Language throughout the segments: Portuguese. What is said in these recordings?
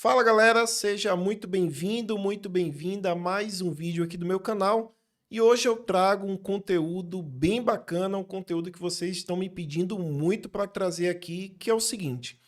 Fala galera, seja muito bem-vinda a mais um vídeo aqui do meu canal. E hoje eu trago um conteúdo bem bacana, um conteúdo que vocês estão me pedindo muito para trazer aqui, que é o seguinte.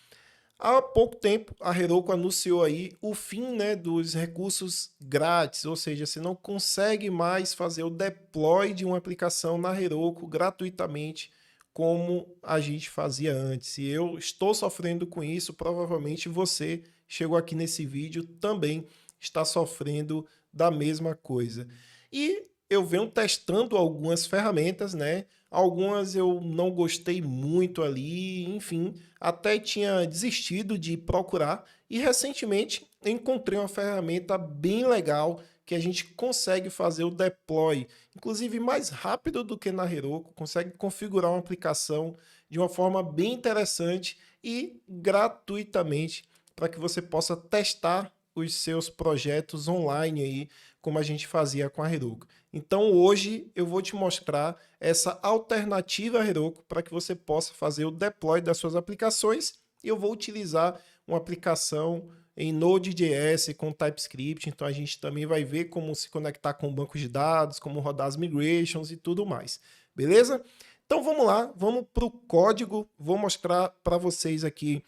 Há pouco tempo a Heroku anunciou aí o fim, dos recursos grátis, ou seja, você não consegue mais fazer o deploy de uma aplicação na Heroku gratuitamente como a gente fazia antes. E eu estou sofrendo com isso, provavelmente você chegou aqui nesse vídeo também está sofrendo da mesma coisa. E eu venho testando algumas ferramentas, né? Algumas eu não gostei muito ali, enfim, até tinha desistido de procurar e recentemente encontrei uma ferramenta bem legal que a gente consegue fazer o deploy, inclusive mais rápido do que na Heroku, consegue configurar uma aplicação de uma forma bem interessante e gratuitamente para que você possa testar os seus projetos online aí, como a gente fazia com a Heroku. Então hoje eu vou te mostrar essa alternativa à Heroku para que você possa fazer o deploy das suas aplicações. E eu vou utilizar uma aplicação em Node.js com TypeScript, então a gente também vai ver como se conectar com bancos de dados, como rodar as migrations e tudo mais, beleza? Então vamos lá, vamos para o código, vou mostrar para vocês aqui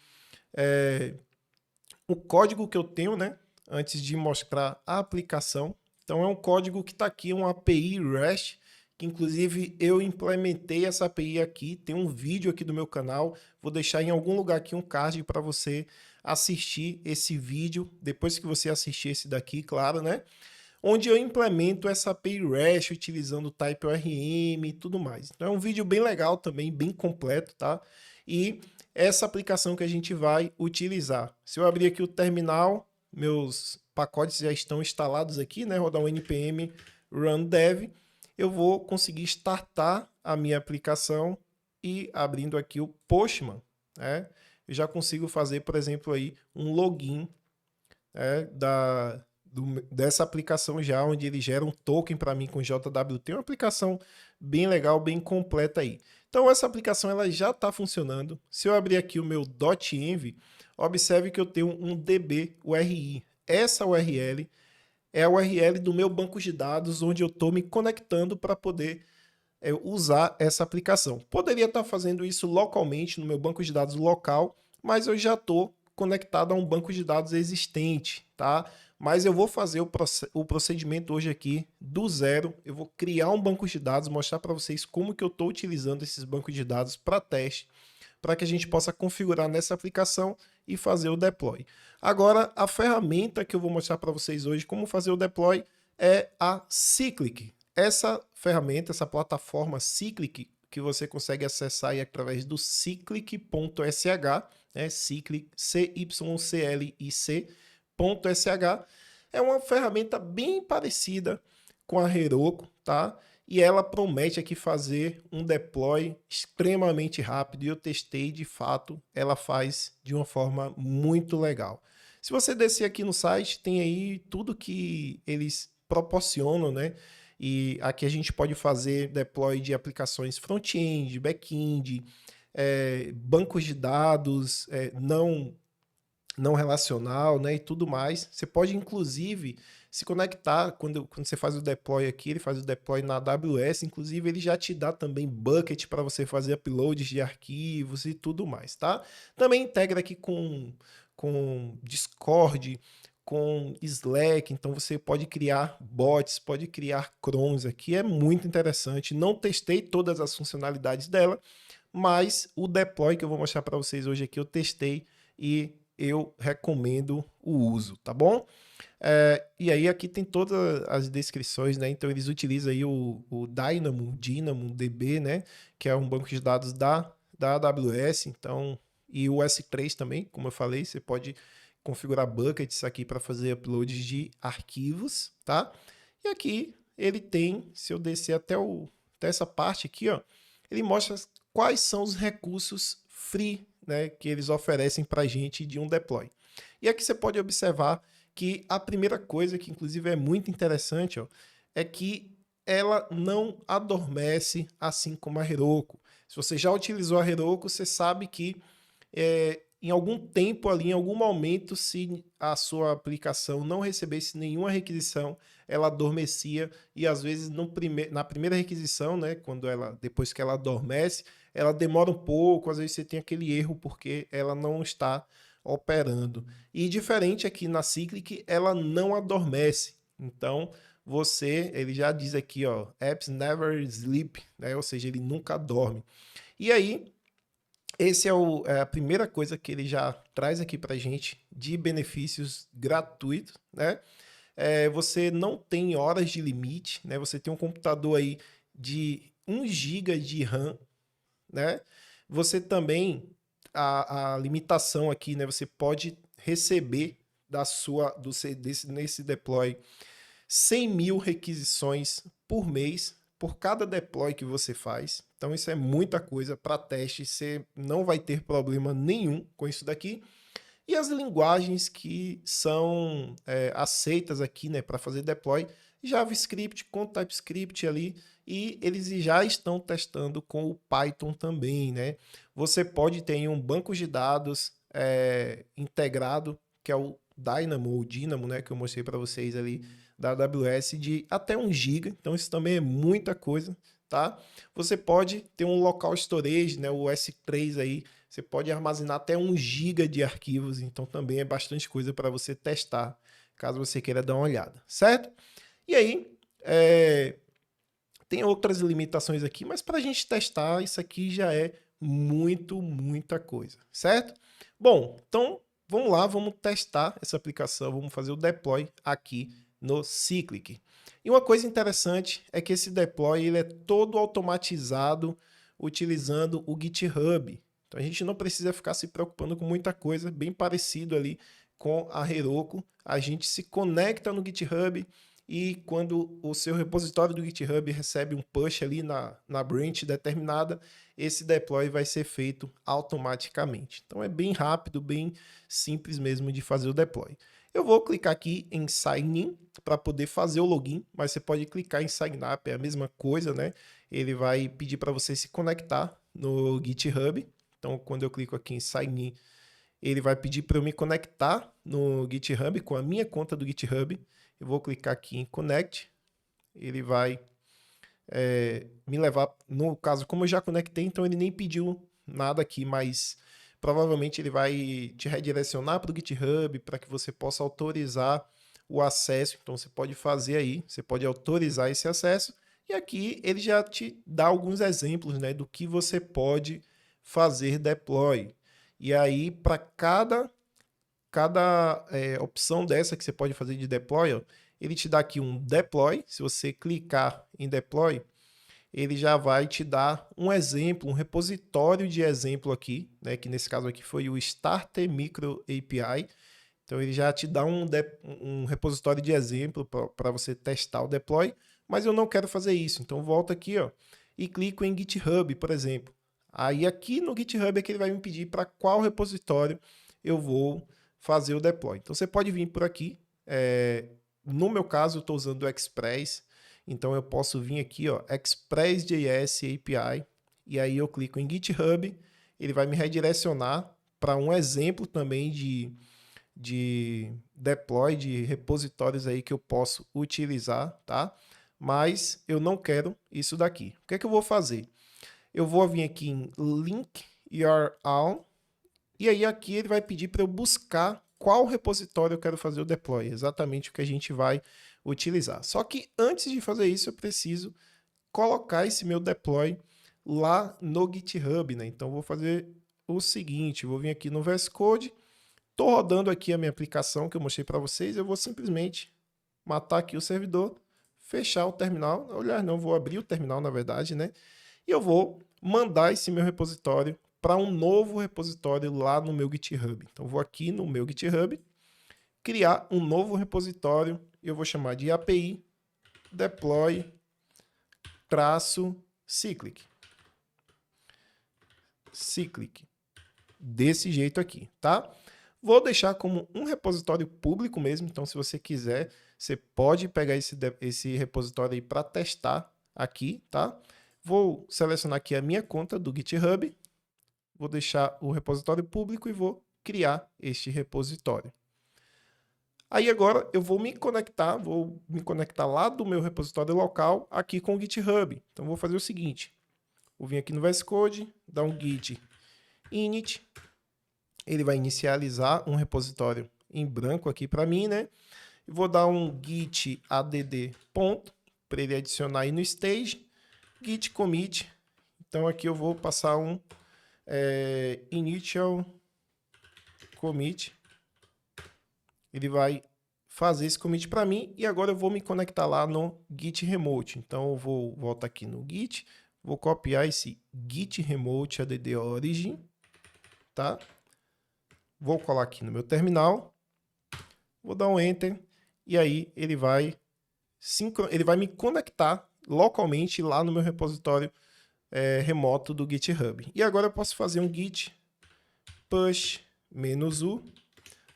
o código que eu tenho, né, antes de mostrar a aplicação. Então é um código que está aqui, uma API REST, que inclusive eu implementei essa API aqui, tem um vídeo aqui do meu canal, vou deixar em algum lugar aqui um card para você assistir esse vídeo, depois que você assistir esse daqui, claro, né? Onde eu implemento essa API REST utilizando o TypeORM e tudo mais. Então é um vídeo bem legal também, bem completo, tá? E essa aplicação que a gente vai utilizar. Se eu abrir aqui o terminal, meus pacotes já estão instalados aqui, né? Rodar um npm run dev, eu vou conseguir startar a minha aplicação e abrindo aqui o Postman, né? Eu já consigo fazer, por exemplo, aí um login, né, dessa aplicação já, onde ele gera um token para mim com JWT, uma aplicação bem legal, bem completa aí. Então essa aplicação ela já está funcionando. Se eu abrir aqui o meu .env, observe que eu tenho um DB URI. Essa URL é a URL do meu banco de dados, onde eu estou me conectando para poder usar essa aplicação. Poderia estar fazendo isso localmente no meu banco de dados local, mas eu já estou conectado a um banco de dados existente, tá? Mas eu vou fazer o procedimento hoje aqui do zero. Eu vou criar um banco de dados, mostrar para vocês como que eu estou utilizando esses bancos de dados para teste, para que a gente possa configurar nessa aplicação e fazer o deploy. Agora, a ferramenta que eu vou mostrar para vocês hoje, como fazer o deploy, é a Cyclic. Essa ferramenta, essa plataforma Cyclic, que você consegue acessar aí através do cyclic.sh, né? Cyclic, cyclic.sh, é uma ferramenta bem parecida com a Heroku, tá? E ela promete aqui fazer um deploy extremamente rápido e eu testei, de fato, ela faz de uma forma muito legal. Se você descer aqui no site, tem aí tudo que eles proporcionam, né? E aqui a gente pode fazer deploy de aplicações front-end, back-end, bancos de dados, não relacional, né, e tudo mais. Você pode, inclusive, se conectar, quando você faz o deploy aqui, ele faz o deploy na AWS, inclusive ele já te dá também bucket para você fazer uploads de arquivos e tudo mais, tá? Também integra aqui com Discord, com Slack, então você pode criar bots, pode criar crons aqui, é muito interessante. Não testei todas as funcionalidades dela, mas o deploy que eu vou mostrar para vocês hoje aqui eu testei e eu recomendo o uso, tá bom? E aí aqui tem todas as descrições, né? Então eles utilizam aí o Dynamo DB, né? Que é um banco de dados da AWS, então, e o S3 também, como eu falei, você pode configurar buckets aqui para fazer uploads de arquivos, tá? E aqui ele tem, se eu descer até essa parte aqui, ó, ele mostra quais são os recursos free, né, que eles oferecem para a gente de um deploy. E aqui você pode observar que a primeira coisa, que inclusive é muito interessante, ó, é que ela não adormece assim como a Heroku. Se você já utilizou a Heroku, você sabe que em algum tempo ali, em algum momento, se a sua aplicação não recebesse nenhuma requisição, ela adormecia e às vezes na primeira requisição, né, depois que ela adormece, ela demora um pouco, às vezes você tem aquele erro porque ela não está operando. E diferente aqui na Cyclic, ela não adormece. Então, ele já diz aqui, ó, apps never sleep, né? Ou seja, ele nunca dorme. E aí, esse é a primeira coisa que ele já traz aqui para gente de benefícios gratuitos, né? Você não tem horas de limite, né? Você tem um computador aí de 1 GB de RAM, né? Você também, a limitação aqui, né? Você pode receber nesse deploy 100 mil requisições por mês, por cada deploy que você faz. Então isso é muita coisa para teste, você não vai ter problema nenhum com isso daqui. E as linguagens que são aceitas aqui, né, para fazer deploy, JavaScript com TypeScript ali, e eles já estão testando com o Python também, né? Você pode ter um banco de dados integrado, que é o Dynamo, né, que eu mostrei para vocês ali da AWS, de até 1 GB, então isso também é muita coisa, tá? Você pode ter um local storage, né, o S3 aí, você pode armazenar até 1 GB de arquivos, então também é bastante coisa para você testar, caso você queira dar uma olhada, certo? E aí, tem outras limitações aqui, mas para a gente testar, isso aqui já é muita coisa, certo? Bom, então vamos lá, vamos testar essa aplicação, vamos fazer o deploy aqui no Cyclic. E uma coisa interessante é que esse deploy ele é todo automatizado utilizando o GitHub. Então a gente não precisa ficar se preocupando com muita coisa, bem parecido ali com a Heroku. A gente se conecta no GitHub e quando o seu repositório do GitHub recebe um push ali na branch determinada, esse deploy vai ser feito automaticamente. Então é bem rápido, bem simples mesmo de fazer o deploy. Eu vou clicar aqui em Sign In para poder fazer o login, mas você pode clicar em Sign Up, é a mesma coisa, né? Ele vai pedir para você se conectar no GitHub. Então, quando eu clico aqui em Sign In, ele vai pedir para eu me conectar no GitHub com a minha conta do GitHub. Eu vou clicar aqui em Connect. Ele vai me levar, no caso, como eu já conectei, então ele nem pediu nada aqui, mas provavelmente ele vai te redirecionar para o GitHub para que você possa autorizar o acesso. Então você pode fazer aí, você pode autorizar esse acesso. E aqui ele já te dá alguns exemplos, né, do que você pode fazer deploy. E aí, para cada opção dessa que você pode fazer de deploy, ó, ele te dá aqui um deploy. Se você clicar em deploy, ele já vai te dar um exemplo, um repositório de exemplo aqui, né, que nesse caso aqui foi o Starter Micro API. Então ele já te dá um repositório de exemplo para você testar o deploy, mas eu não quero fazer isso. Então volto aqui, ó, e clico em GitHub, por exemplo. Aí aqui no GitHub é que ele vai me pedir para qual repositório eu vou fazer o deploy. Então você pode vir por aqui. No meu caso, eu estou usando o Express. Então eu posso vir aqui, ó, Express.js API, e aí eu clico em GitHub, ele vai me redirecionar para um exemplo também de deploy, de repositórios aí que eu posso utilizar, tá? Mas eu não quero isso daqui. O que é que eu vou fazer? Eu vou vir aqui em Link URL, e aí aqui ele vai pedir para eu buscar qual repositório eu quero fazer o deploy, exatamente o que a gente vai utilizar. Só que antes de fazer isso, eu preciso colocar esse meu deploy lá no GitHub, né? Então, vou fazer o seguinte, vou vir aqui no VS Code, estou rodando aqui a minha aplicação que eu mostrei para vocês, eu vou simplesmente matar aqui o servidor, fechar o terminal, olhar não, vou abrir o terminal, na verdade, né? E eu vou mandar esse meu repositório para um novo repositório lá no meu GitHub. Então, vou aqui no meu GitHub, criar um novo repositório, eu vou chamar de API deploy -cyclic. Desse jeito aqui, tá? Vou deixar como um repositório público mesmo, então se você quiser, você pode pegar esse repositório aí para testar aqui, tá? Vou selecionar aqui a minha conta do GitHub, vou deixar o repositório público e vou criar este repositório. Aí agora eu vou me conectar lá do meu repositório local aqui com o GitHub. Então vou fazer o seguinte, vou vir aqui no VS Code, dar um git init, ele vai inicializar um repositório em branco aqui para mim, né? E vou dar um git add ponto para ele adicionar aí no stage, git commit. Então aqui eu vou passar um initial commit. Ele vai fazer esse commit para mim e agora eu vou me conectar lá no git remote. Então eu vou voltar aqui no git, vou copiar esse git remote add origin, tá? Vou colar aqui no meu terminal, vou dar um enter e aí ele vai me conectar localmente lá no meu repositório remoto do GitHub. E agora eu posso fazer um git push -u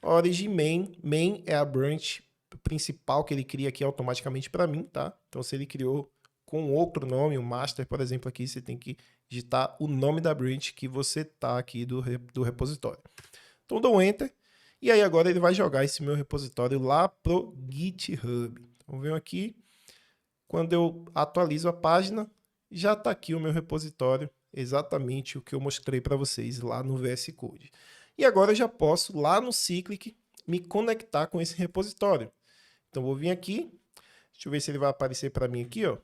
origin main. Main é a branch principal que ele cria aqui automaticamente para mim, tá? Então se ele criou com outro nome, o master, por exemplo, aqui você tem que digitar o nome da branch que você tá aqui do repositório. Então dou um enter e aí agora ele vai jogar esse meu repositório lá pro GitHub. Então venho aqui, quando eu atualizo a página, já está aqui o meu repositório, exatamente o que eu mostrei para vocês lá no VS Code. E agora eu já posso, lá no Cyclic, me conectar com esse repositório. Então vou vir aqui, deixa eu ver se ele vai aparecer para mim aqui, ó.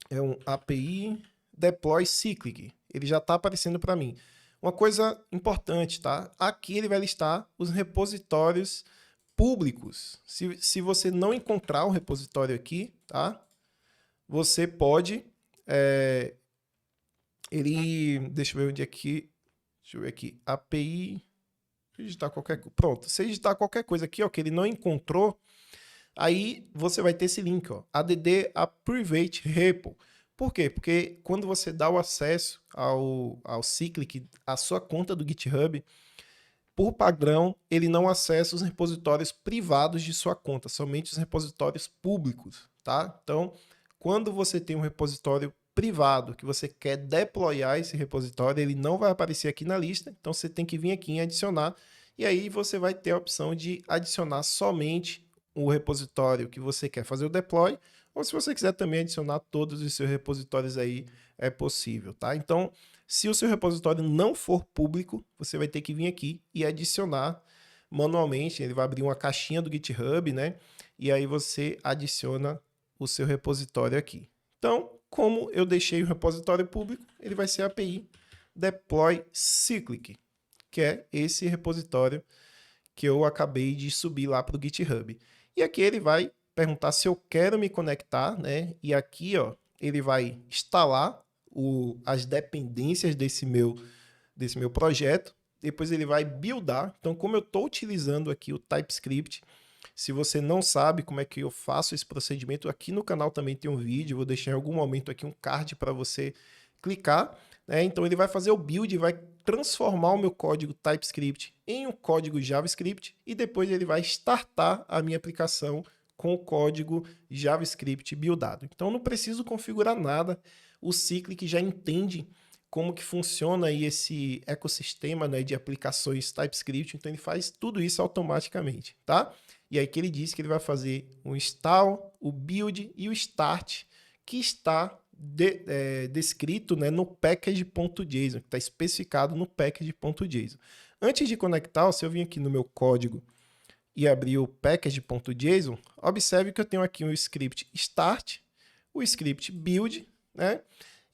É um API deploy Cyclic. Ele já está aparecendo para mim. Uma coisa importante, tá? Aqui ele vai listar os repositórios públicos. Se você não encontrar o repositório aqui, tá? Você pode... deixa eu ver onde é aqui. Deixa eu ver aqui. API... digitar qualquer... Pronto. Se digitar qualquer coisa aqui, ó, que ele não encontrou, aí você vai ter esse link, ó. Add a private repo. Por quê? Porque quando você dá o acesso ao Cyclic, à sua conta do GitHub, por padrão, ele não acessa os repositórios privados de sua conta, somente os repositórios públicos, tá? Então, quando você tem um repositório privado que você quer deployar esse repositório, ele não vai aparecer aqui na lista, então você tem que vir aqui em adicionar, e aí você vai ter a opção de adicionar somente o repositório que você quer fazer o deploy, ou se você quiser também adicionar todos os seus repositórios aí, é possível, tá? Então, se o seu repositório não for público, você vai ter que vir aqui e adicionar manualmente. Ele vai abrir uma caixinha do GitHub, né? E aí você adiciona o seu repositório aqui. Então, como eu deixei o repositório público, ele vai ser a API deploy cyclic, que é esse repositório que eu acabei de subir lá para o GitHub. E aqui ele vai perguntar se eu quero me conectar, né? E aqui, ó, ele vai instalar as dependências desse meu projeto. Depois ele vai buildar. Então, como eu estou utilizando aqui o TypeScript, se você não sabe como é que eu faço esse procedimento, aqui no canal também tem um vídeo, vou deixar em algum momento aqui um card para você clicar, né? Então ele vai fazer o build e vai transformar o meu código TypeScript em um código JavaScript e depois ele vai startar a minha aplicação com o código JavaScript buildado. Então não preciso configurar nada, o Cyclic já entende como que funciona aí esse ecossistema, né, de aplicações TypeScript, então ele faz tudo isso automaticamente, tá? E aí que ele diz que ele vai fazer o install, o build e o start, que está descrito, né, no package.json, que está especificado no package.json. Antes de conectar, se eu vim aqui no meu código e abrir o package.json, observe que eu tenho aqui um script start, o script build, né?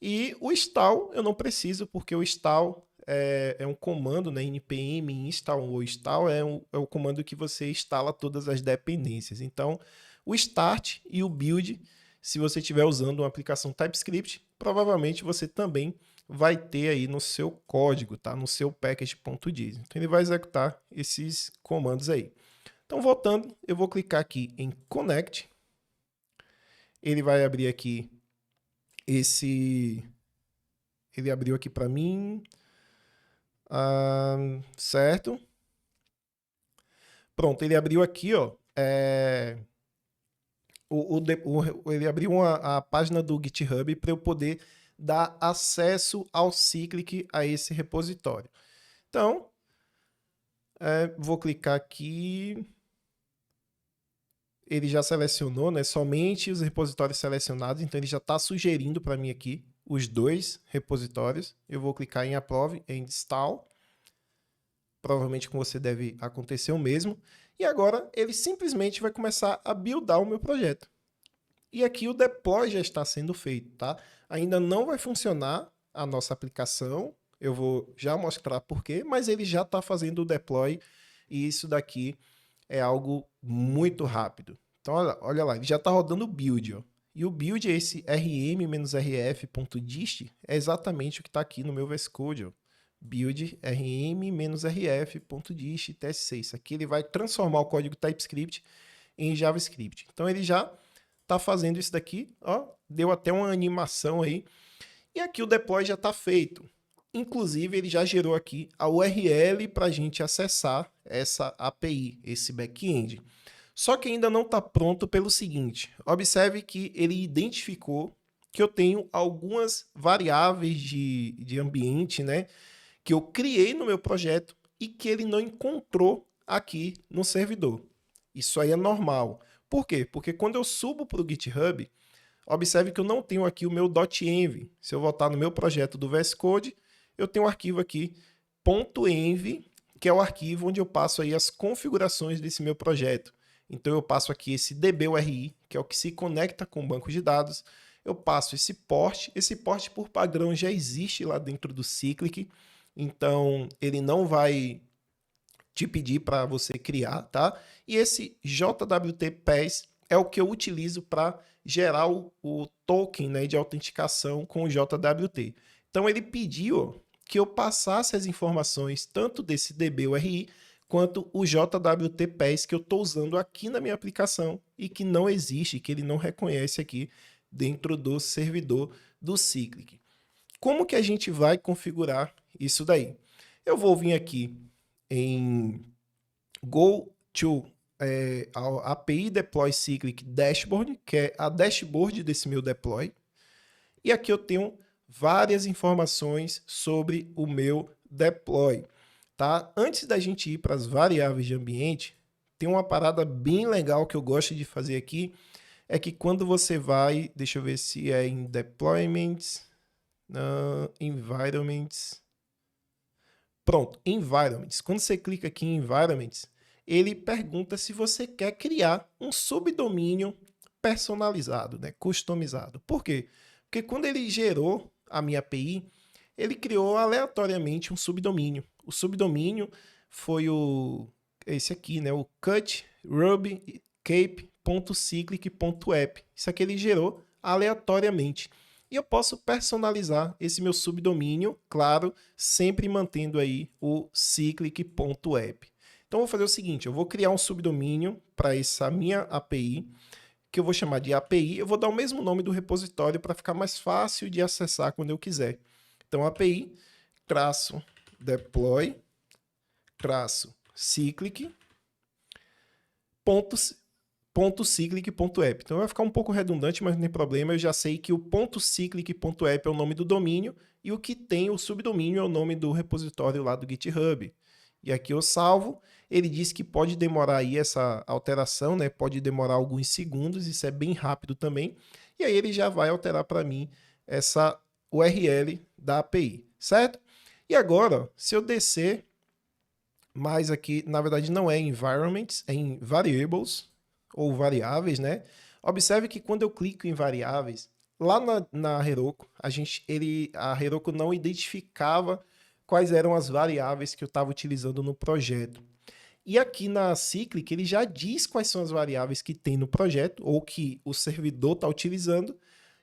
E o install eu não preciso, porque o install é um comando, né? npm install ou install é o comando que você instala todas as dependências. Então, o start e o build, se você estiver usando uma aplicação TypeScript, provavelmente você também vai ter aí no seu código, tá? No seu package.json. Então, ele vai executar esses comandos aí. Então, voltando, eu vou clicar aqui em Connect. Ele vai abrir aqui ele abriu aqui para mim, certo? Pronto, ele abriu aqui, ó, ele abriu a página do GitHub para eu poder dar acesso ao Cyclic a esse repositório. Então, Vou clicar aqui. Ele já selecionou, né? Somente os repositórios selecionados. Então, ele já está sugerindo para mim aqui os 2 repositórios. Eu vou clicar em Approve and Install. Provavelmente com você deve acontecer o mesmo. E agora, ele simplesmente vai começar a buildar o meu projeto. E aqui o deploy já está sendo feito, tá? Ainda não vai funcionar a nossa aplicação. Eu vou já mostrar por quê, mas ele já está fazendo o deploy e isso daqui é algo muito rápido. Então, olha lá, ele já está rodando o build, ó. E o build, esse rm-rf.dist, é exatamente o que está aqui no meu VS Code, ó. Build rm-rf.dist ts6. Aqui ele vai transformar o código TypeScript em JavaScript. Então, ele já está fazendo isso daqui, ó, deu até uma animação aí. E aqui o deploy já está feito. Inclusive, ele já gerou aqui a URL para a gente acessar essa API, esse back-end. Só que ainda não está pronto pelo seguinte. Observe que ele identificou que eu tenho algumas variáveis de ambiente, né, que eu criei no meu projeto e que ele não encontrou aqui no servidor. Isso aí é normal. Por quê? Porque quando eu subo para o GitHub, observe que eu não tenho aqui o meu .env. Se eu voltar no meu projeto do VS Code, eu tenho um arquivo aqui, .env, que é o arquivo onde eu passo aí as configurações desse meu projeto. Então eu passo aqui esse db-URI, que é o que se conecta com o banco de dados. Eu passo esse port por padrão já existe lá dentro do Cyclic, então ele não vai te pedir para você criar, tá? E esse JWT Pass é o que eu utilizo para gerar o token, né, de autenticação com o JWT. Então ele pediu que eu passasse as informações tanto desse DB-URI quanto o JWT Pass que eu estou usando aqui na minha aplicação e que não existe, que ele não reconhece aqui dentro do servidor do Cyclic. Como que a gente vai configurar isso daí? Eu vou vir aqui em Go to a API Deploy Cyclic Dashboard, que é a dashboard desse meu deploy. E aqui eu tenho várias informações sobre o meu deploy. Tá? Antes da gente ir para as variáveis de ambiente, tem uma parada bem legal que eu gosto de fazer aqui, é que quando você vai, deixa eu ver se é em Deployments, Environments, pronto, Environments. Quando você clica aqui em Environments, ele pergunta se você quer criar um subdomínio personalizado, né, customizado. Por quê? Porque quando ele gerou a minha API, ele criou aleatoriamente um subdomínio. O subdomínio foi esse aqui, né, o cut ruby cape.cyclic.app. Isso aqui ele gerou aleatoriamente. E eu posso personalizar esse meu subdomínio, claro, sempre mantendo aí o cyclic.app. Então, eu vou fazer o seguinte, eu vou criar um subdomínio para essa minha API, que eu vou chamar de API, eu vou dar o mesmo nome do repositório para ficar mais fácil de acessar quando eu quiser. Então, API, deploy, cyclic, .cyclic.app. Então vai ficar um pouco redundante, mas não tem problema. Eu já sei que o .cyclic.app é o nome do domínio e o que tem o subdomínio é o nome do repositório lá do GitHub. E aqui eu salvo. Ele diz que pode demorar aí essa alteração, né? Pode demorar alguns segundos, isso é bem rápido também. E aí ele já vai alterar para mim essa URL da API, certo? E agora, se eu descer mais aqui, na verdade não é em environments, é em variables, ou variáveis, né? Observe que quando eu clico em variáveis, lá na Heroku, a Heroku não identificava quais eram as variáveis que eu estava utilizando no projeto. E aqui na Cyclic, ele já diz quais são as variáveis que tem no projeto, ou que o servidor está utilizando,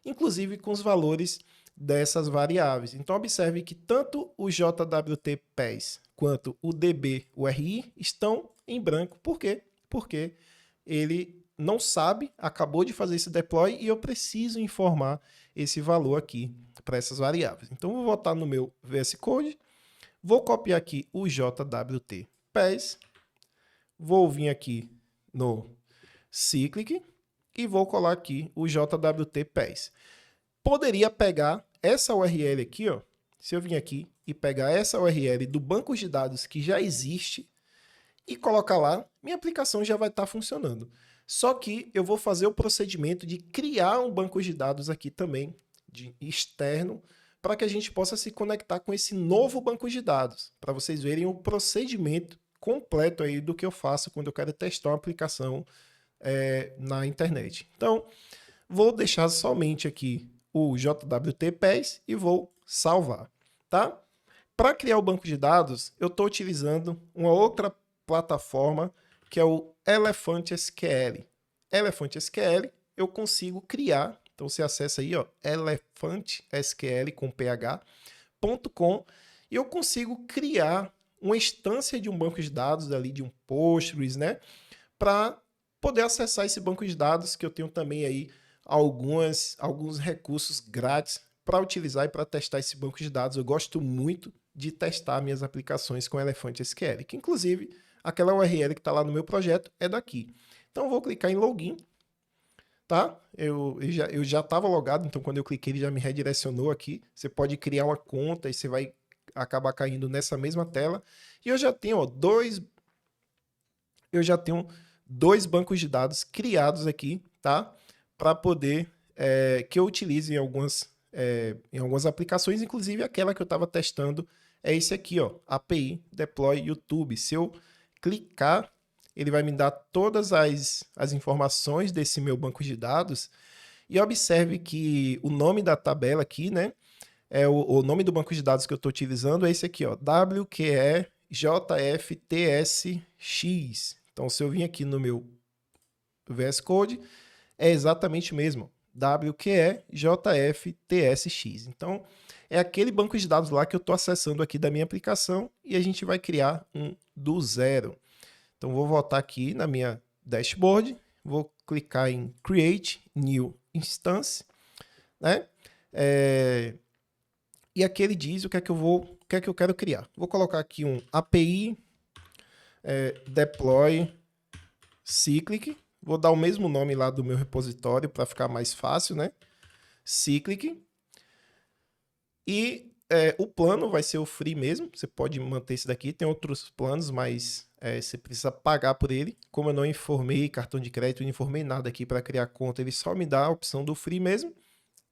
inclusive com os valores dessas variáveis. Então, observe que tanto o JWT Pass quanto o DB URI estão em branco. Por quê? Porque ele não sabe, acabou de fazer esse deploy e eu preciso informar esse valor aqui para essas variáveis. Então, vou voltar no meu VS Code, vou copiar aqui o JWT Pass, vou vir aqui no Cyclic e vou colar aqui o JWT Pass. Poderia pegar essa URL aqui, ó, se eu vir aqui e pegar essa URL do banco de dados que já existe, e colocar lá, minha aplicação já vai estar funcionando. Só que eu vou fazer o procedimento de criar um banco de dados aqui também, de externo, para que a gente possa se conectar com esse novo banco de dados, para vocês verem o procedimento completo aí do que eu faço quando eu quero testar uma aplicação na internet. Então, vou deixar somente aqui o JWT-PES e vou salvar, tá? Para criar o banco de dados, eu estou utilizando uma outra plataforma que é o Elephant SQL. Elephant SQL eu consigo criar, então você acessa aí, ó, elephantSQL com ph.com e eu consigo criar uma instância de um banco de dados ali, de um Postgres, né? Para poder acessar esse banco de dados que eu tenho também aí alguns recursos grátis para utilizar e para testar esse banco de dados. Eu gosto muito de testar minhas aplicações com Elephant SQL, que inclusive aquela URL que está lá no meu projeto é daqui. Então eu vou clicar em login, tá? Eu já estava logado, então quando eu cliquei ele já me redirecionou aqui. Você pode criar uma conta e você vai acabar caindo nessa mesma tela. E eu já tenho dois bancos de dados criados aqui, tá? Para poder que eu utilize em algumas aplicações, inclusive aquela que eu estava testando é esse aqui, ó, API Deploy YouTube. Se eu clicar, ele vai me dar todas as informações desse meu banco de dados e observe que o nome da tabela aqui, né, o nome do banco de dados que eu estou utilizando é esse aqui, ó, WQEJFTSX. Então, se eu vim aqui no meu VS Code, é exatamente o mesmo, WQEJFTSX. Então, é aquele banco de dados lá que eu estou acessando aqui da minha aplicação e a gente vai criar um do zero. Então, vou voltar aqui na minha dashboard, vou clicar em Create New Instance, né? E aqui ele diz o que é que eu quero criar. Vou colocar aqui um API Deploy Cyclic. Vou dar o mesmo nome lá do meu repositório para ficar mais fácil, né? Cyclic. E o plano vai ser o free mesmo. Você pode manter esse daqui. Tem outros planos, mas você precisa pagar por ele. Como eu não informei cartão de crédito, não informei nada aqui para criar conta, ele só me dá a opção do free mesmo.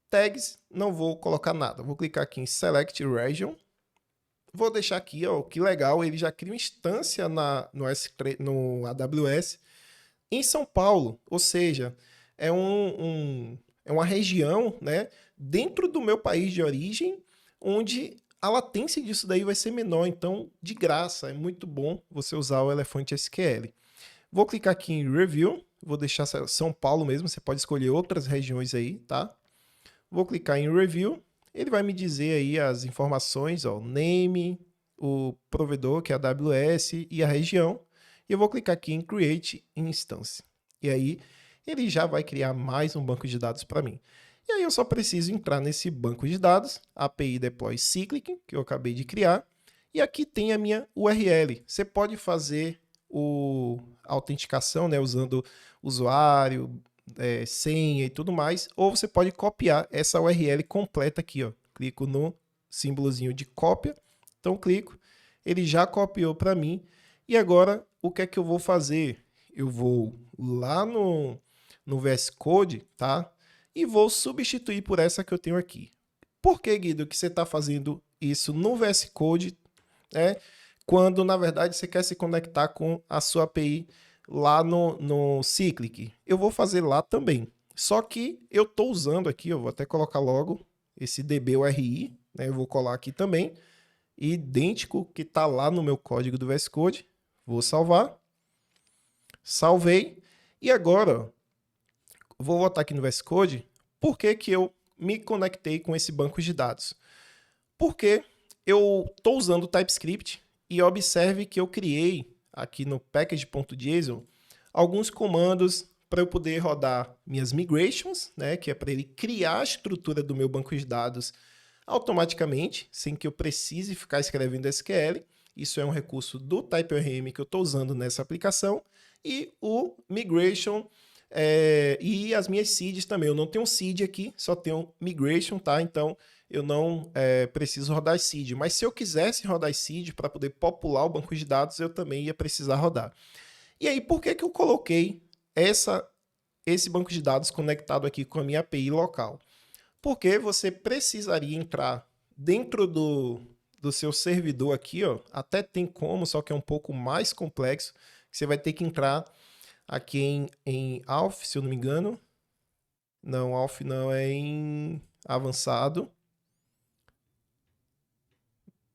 Tags, não vou colocar nada. Vou clicar aqui em Select Region. Vou deixar aqui, ó, que legal, ele já cria uma instância no AWS em São Paulo, ou seja, é uma região, né, dentro do meu país de origem, onde a latência disso daí vai ser menor, então de graça, é muito bom você usar o Elephant SQL. Vou clicar aqui em Review, vou deixar São Paulo mesmo, você pode escolher outras regiões aí, tá? Vou clicar em Review, ele vai me dizer aí as informações, ó, o name, o provedor, que é a AWS, e a região. E eu vou clicar aqui em Create Instance. E aí ele já vai criar mais um banco de dados para mim. E aí eu só preciso entrar nesse banco de dados, API Deploy Cyclic, que eu acabei de criar. E aqui tem a minha URL. Você pode fazer a autenticação, né, usando usuário, senha e tudo mais, ou você pode copiar essa URL completa aqui, ó. Clico no símbolozinho de cópia, então clico, ele já copiou para mim, e agora o que é que eu vou fazer? Eu vou lá no VS Code, tá? E vou substituir por essa que eu tenho aqui. Por que, Guido, que você está fazendo isso no VS Code, né? Quando na verdade você quer se conectar com a sua API lá no Cyclic. Eu vou fazer lá também. Só que eu estou usando aqui, eu vou até colocar logo esse DBURI, né? Eu vou colar aqui também, idêntico que está lá no meu código do VS Code. Vou salvar. Salvei. E agora, vou voltar aqui no VS Code. Por que que eu me conectei com esse banco de dados? Porque eu estou usando o TypeScript e observe que eu criei aqui no package.json alguns comandos para eu poder rodar minhas migrations, né, que é para ele criar a estrutura do meu banco de dados automaticamente, sem que eu precise ficar escrevendo SQL. Isso é um recurso do TypeORM que eu estou usando nessa aplicação. E o migration e as minhas seeds também. Eu não tenho seed aqui, só tenho migration, tá? Então eu não preciso rodar seed. Mas se eu quisesse rodar seed para poder popular o banco de dados, eu também ia precisar rodar. E aí, por que eu coloquei esse banco de dados conectado aqui com a minha API local? Porque você precisaria entrar dentro do seu servidor aqui, ó, até tem como, só que é um pouco mais complexo. Você vai ter que entrar aqui em Auth, se eu não me engano. Não, Auth não, é em avançado.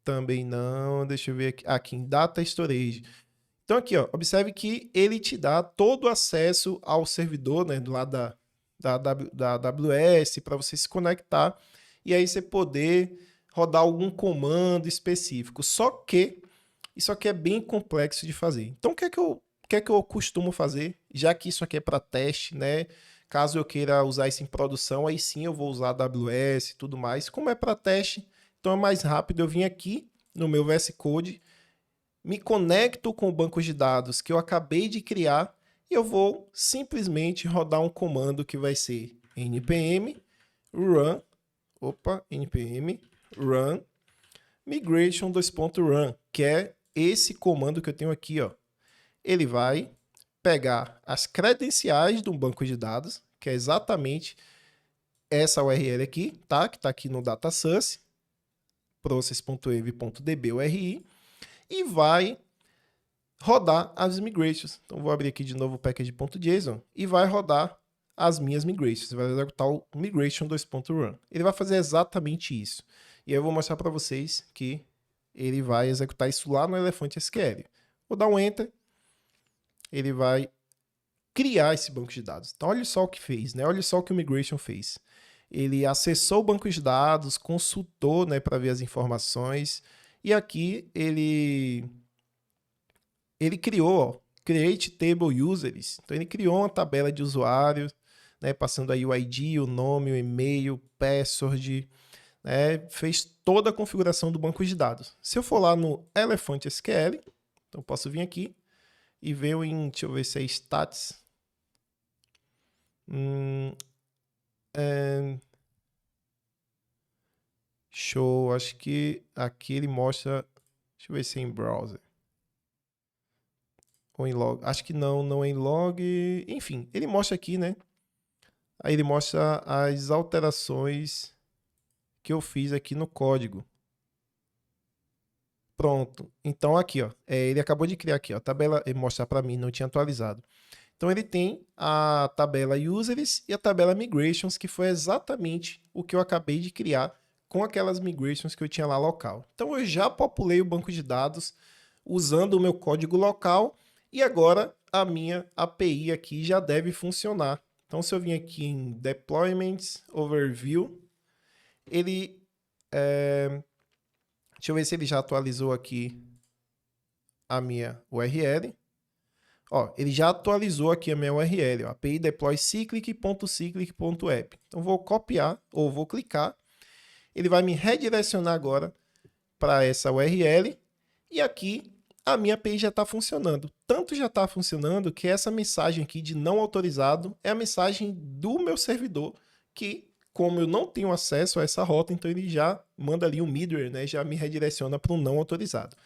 Também não, deixa eu ver aqui. Aqui em Data Storage. Então aqui, ó, observe que ele te dá todo o acesso ao servidor, né, do lado da AWS, para você se conectar e aí você poder rodar algum comando específico. Só que isso aqui é bem complexo de fazer. Então o que é que eu costumo fazer? Já que isso aqui é para teste, né? Caso eu queira usar isso em produção, aí sim eu vou usar a AWS e tudo mais. Como é para teste, então é mais rápido eu vim aqui no meu VS Code, me conecto com o banco de dados que eu acabei de criar e eu vou simplesmente rodar um comando que vai ser npm run, npm run migration .run, que é esse comando que eu tenho aqui, ó. Ele vai pegar as credenciais do banco de dados, que é exatamente essa URL aqui, tá? Que está aqui no DataSource, process.env.db URI, e vai rodar as migrations. Então, vou abrir aqui de novo o package.json e vai rodar as minhas migrations. Vai executar o migration .run. Ele vai fazer exatamente isso. E aí eu vou mostrar para vocês que ele vai executar isso lá no Elephant SQL. Vou dar um Enter. Ele vai criar esse banco de dados. Então, olha só o que fez, né? Olha só o que o migration fez. Ele acessou o banco de dados, consultou, né, para ver as informações. E aqui ele criou, ó, Create Table Users. Então, ele criou uma tabela de usuários, né, passando aí o ID, o nome, o e-mail, password, né, fez toda a configuração do banco de dados. Se eu for lá no Elephant SQL, então posso vir aqui e ver deixa eu ver se é stats. Show, acho que aqui ele mostra, deixa eu ver se é em browser. Ou em log, acho que não é em log, enfim, ele mostra aqui, né? Aí ele mostra as alterações que eu fiz aqui no código. Pronto, então aqui, ó, ele acabou de criar aqui, ó, a tabela, ele mostrar para mim, não tinha atualizado. Então ele tem a tabela users e a tabela migrations, que foi exatamente o que eu acabei de criar com aquelas migrations que eu tinha lá local. Então eu já populei o banco de dados usando o meu código local e agora a minha API aqui já deve funcionar. Então se eu vim aqui em Deployments, Overview, ele... deixa eu ver se ele já atualizou aqui a minha URL. Ó, ele já atualizou aqui a minha URL, ó, API deploy cyclic.cyclic.app. Então vou copiar ou vou clicar. Ele vai me redirecionar agora para essa URL e aqui a minha API já está funcionando. Tanto já está funcionando que essa mensagem aqui de não autorizado é a mensagem do meu servidor que, como eu não tenho acesso a essa rota, então ele já manda ali um middleware, né, já me redireciona para um não autorizado.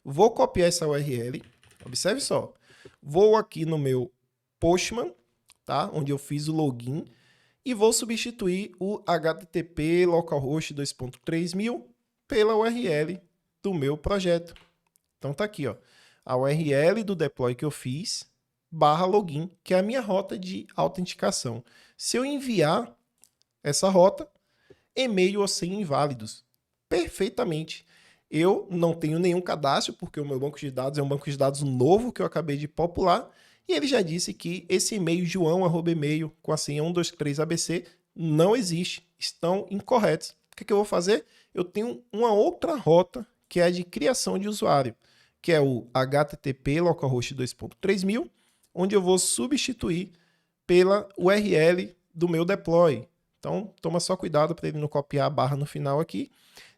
Vou copiar essa URL, observe só. Vou aqui no meu Postman, tá? Onde eu fiz o login, e vou substituir o HTTP localhost 2.3000 pela URL do meu projeto. Então tá aqui, ó, a URL do deploy que eu fiz, /login, que é a minha rota de autenticação. Se eu enviar essa rota, e-mail ou senha inválidos. Perfeitamente. Eu não tenho nenhum cadastro, porque o meu banco de dados é um banco de dados novo que eu acabei de popular, e ele já disse que esse e-mail joão@email com a senha 123ABC não existe, estão incorretos. O que eu vou fazer? Eu tenho uma outra rota que é a de criação de usuário, que é o HTTP localhost 2.3000, onde eu vou substituir pela URL do meu deploy. Então, toma só cuidado para ele não copiar a barra no final aqui.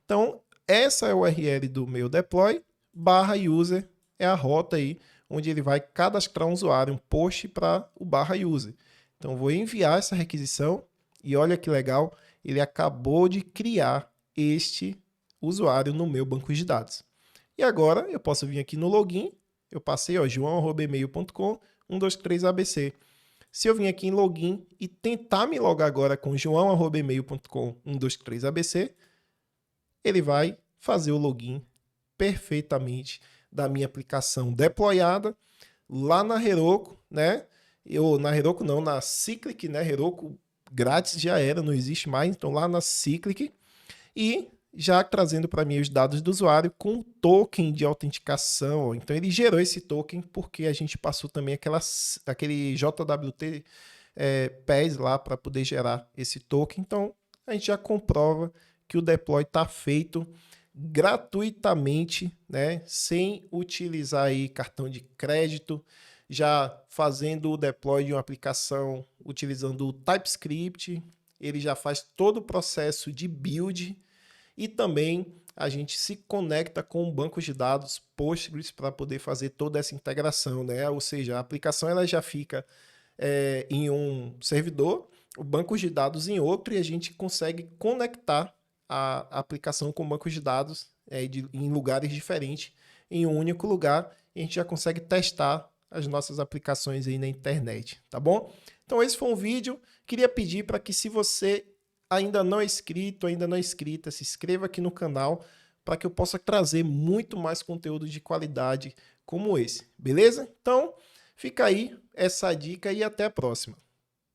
Então, essa é a URL do meu deploy, /user é a rota aí, onde ele vai cadastrar um usuário, um post para o /user. Então, vou enviar essa requisição e olha que legal, ele acabou de criar este usuário no meu banco de dados. E agora eu posso vir aqui no login, eu passei, ó, joão@email.com 123abc. Se eu vir aqui em login e tentar me logar agora com joão@email.com 123abc, ele vai fazer o login perfeitamente da minha aplicação deployada lá na Heroku, né? Na Heroku não, na Cyclic, né? Heroku grátis já era, não existe mais, então lá na Cyclic, e já trazendo para mim os dados do usuário com token de autenticação. Então ele gerou esse token porque a gente passou também aquele JWT PES lá para poder gerar esse token. Então a gente já comprova que o deploy está feito gratuitamente, né, sem utilizar aí cartão de crédito, já fazendo o deploy de uma aplicação utilizando o TypeScript. Ele já faz todo o processo de build e também a gente se conecta com o banco de dados Postgres para poder fazer toda essa integração, né? Ou seja, a aplicação ela já fica em um servidor, o banco de dados em outro, e a gente consegue conectar a aplicação com bancos de dados em lugares diferentes, em um único lugar, e a gente já consegue testar as nossas aplicações aí na internet, tá bom? Então esse foi um vídeo. Queria pedir para que, se você ainda não é inscrito, ainda não é inscrita, se inscreva aqui no canal para que eu possa trazer muito mais conteúdo de qualidade como esse, beleza? Então, fica aí essa dica e até a próxima.